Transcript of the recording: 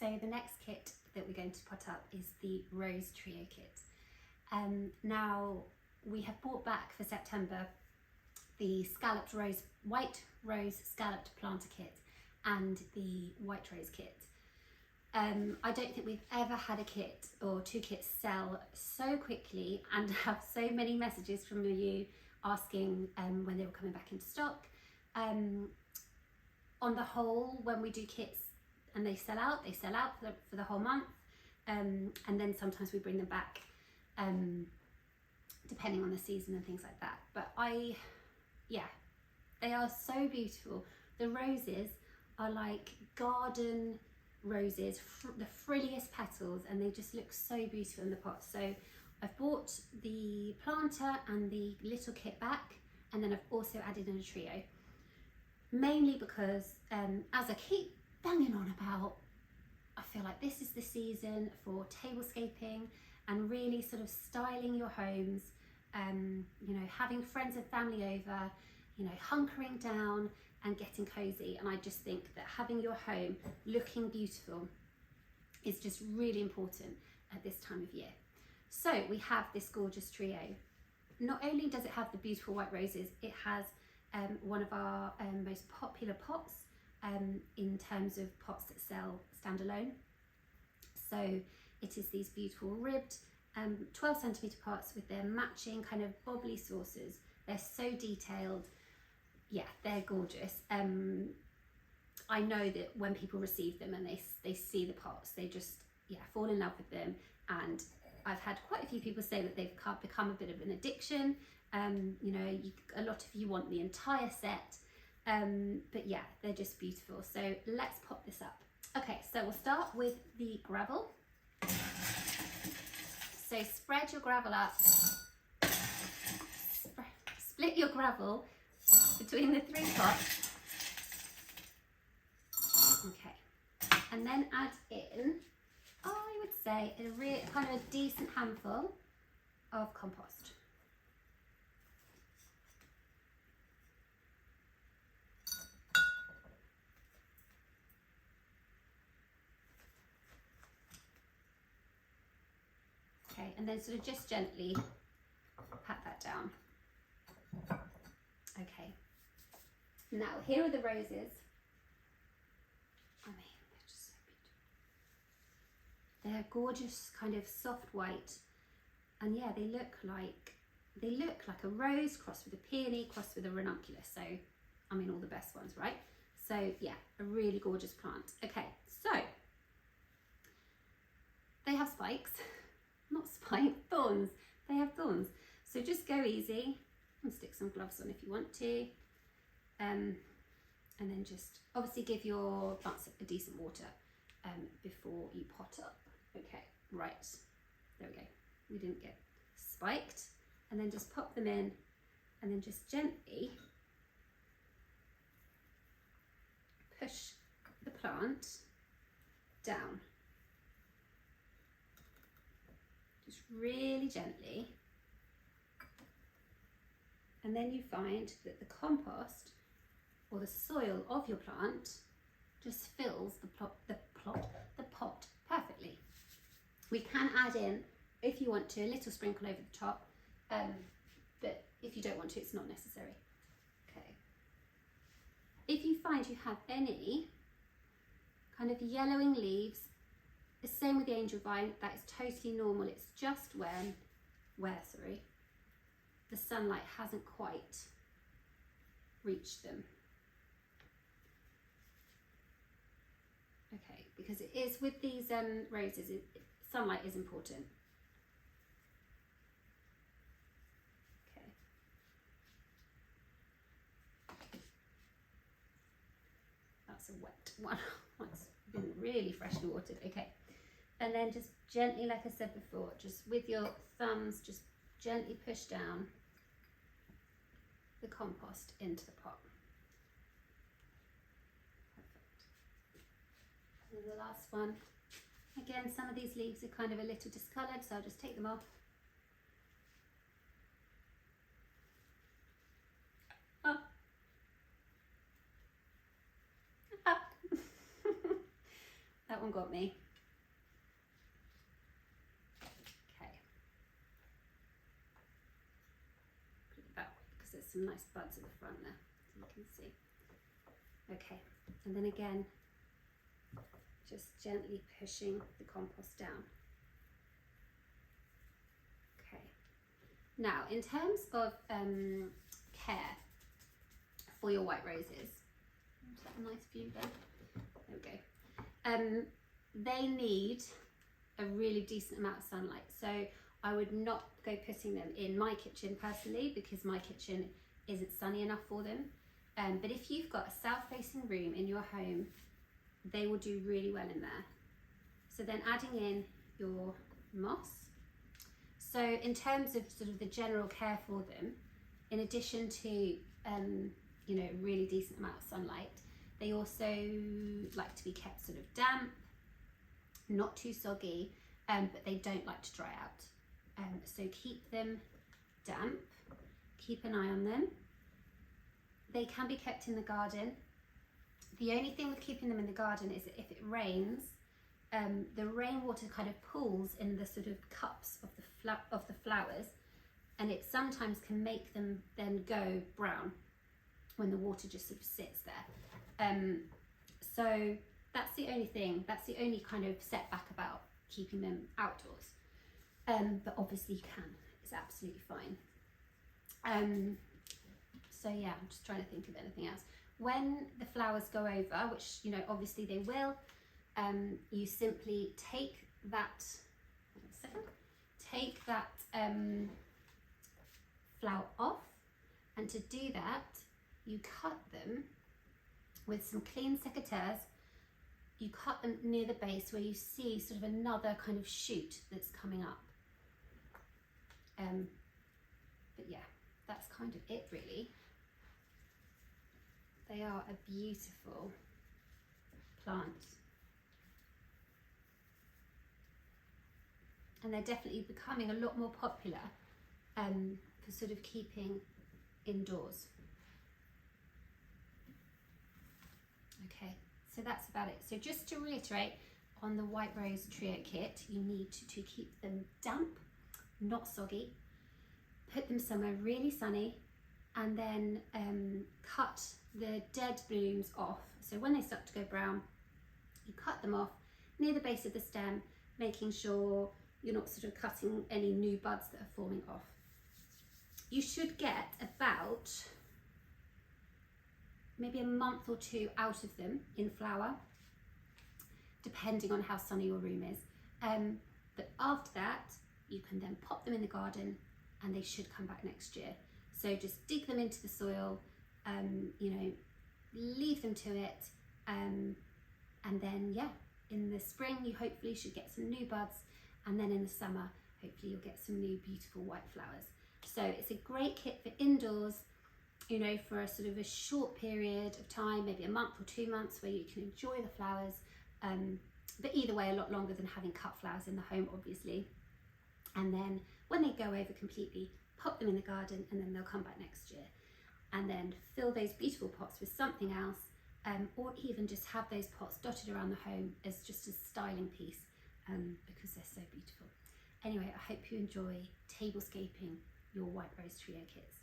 So the next kit that we're going to put up is the Rose Trio kit. Now we have brought back for September the scalloped rose, white rose scalloped planter kit and the white rose kit. I don't think we've ever had a kit or two kits sell so quickly and have so many messages from you asking when they were coming back into stock. On the whole, when we do kits and they sell out for the whole month, and then sometimes we bring them back depending on the season and things like that. But they are so beautiful. The roses are like garden roses, the frilliest petals, and they just look so beautiful in the pot. So I've bought the planter and the little kit back, and then I've also added in a trio, mainly because as I keep banging on about, I feel like this is the season for tablescaping and really sort of styling your homes, you know, having friends and family over, you know, hunkering down and getting cozy. And I just think that having your home looking beautiful is just really important at this time of year. So we have this gorgeous trio. Not only does it have the beautiful white roses, it has one of our most popular pots in terms of pots that sell standalone. So it is these beautiful ribbed 12 centimetre pots with their matching kind of bobbly saucers. They're so detailed. Yeah, they're gorgeous. I know that when people receive them and they see the pots, they just fall in love with them. And I've had quite a few people say that they've become a bit of an addiction. You know, a lot of you want the entire set, but yeah, they're just beautiful. So let's pop this up. Okay, so we'll start with the gravel. So spread your gravel up, split your gravel between the three pots. Okay, and then add in, I would say, a kind of a decent handful of compost. Okay, and then sort of just gently pat that down. Okay, now here are the roses. I mean, they're just so beautiful. They're gorgeous, kind of soft white, and yeah, they look like a rose crossed with a peony crossed with a ranunculus. So, I mean, all the best ones, right? So yeah, a really gorgeous plant. Okay, so they have spikes. Not spikes, thorns. They have thorns. So just go easy and stick some gloves on if you want to. And then just obviously give your plants a decent water before you pot up. Okay, right. There we go. We didn't get spiked. And then just pop them in and then just gently push the plant down. Just really gently, and then you find that the compost or the soil of your plant just fills the pot perfectly. We can add in, if you want to, a little sprinkle over the top, but if you don't want to, it's not necessary. Okay. If you find you have any kind of yellowing leaves, the same with the angel vine, that is totally normal. It's just where the sunlight hasn't quite reached them. Okay, because it is with these roses, sunlight is important. Okay. That's a wet one. That's been really freshly watered. Okay. And then just gently, like I said before, just with your thumbs, just gently push down the compost into the pot. Perfect. And the last one. Again, some of these leaves are kind of a little discoloured, so I'll just take them off. one got me. Okay. Put it that way because there's some nice buds at the front there, so you can see. Okay, and then again, just gently pushing the compost down. Okay. Now, in terms of care for your white roses, is that a nice view there? There we go. They need a really decent amount of sunlight. So I would not go putting them in my kitchen personally, because my kitchen isn't sunny enough for them. But if you've got a south-facing room in your home, they will do really well in there. So then adding in your moss. So in terms of sort of the general care for them, in addition to you know, really decent amount of sunlight, they also like to be kept sort of damp, not too soggy, but they don't like to dry out. So keep them damp, keep an eye on them. They can be kept in the garden. The only thing with keeping them in the garden is that if it rains, the rainwater kind of pools in the sort of cups of the flowers, and it sometimes can make them then go brown when the water just sort of sits there. So that's the only thing, that's the only kind of setback about keeping them outdoors. But obviously you can, it's absolutely fine. So yeah, I'm just trying to think of anything else. When the flowers go over, which, you know, obviously they will, you simply take that, flower off, and to do that, you cut them with some clean secateurs. You cut them near the base where you see sort of another kind of shoot that's coming up. But yeah, that's kind of it really. They are a beautiful plant. And they're definitely becoming a lot more popular for sort of keeping indoors. Okay, so that's about it. So just to reiterate, on the White Rose Trio kit, you need to keep them damp, not soggy, put them somewhere really sunny, and then cut the dead blooms off. So when they start to go brown, you cut them off near the base of the stem, making sure you're not sort of cutting any new buds that are forming off. You should get about maybe a month or two out of them in flower, depending on how sunny your room is. But after that, you can then pop them in the garden and they should come back next year. So just dig them into the soil, you know, leave them to it, and then yeah, in the spring you hopefully should get some new buds, and then in the summer hopefully you'll get some new beautiful white flowers. So it's a great kit for indoors, you know, for a sort of a short period of time, maybe a month or 2 months, where you can enjoy the flowers, but either way a lot longer than having cut flowers in the home, obviously. And then when they go over completely, pop them in the garden, and then they'll come back next year. And then fill those beautiful pots with something else, or even just have those pots dotted around the home as just a styling piece, because they're so beautiful. Anyway, I hope you enjoy tablescaping your White Rose Trio kits.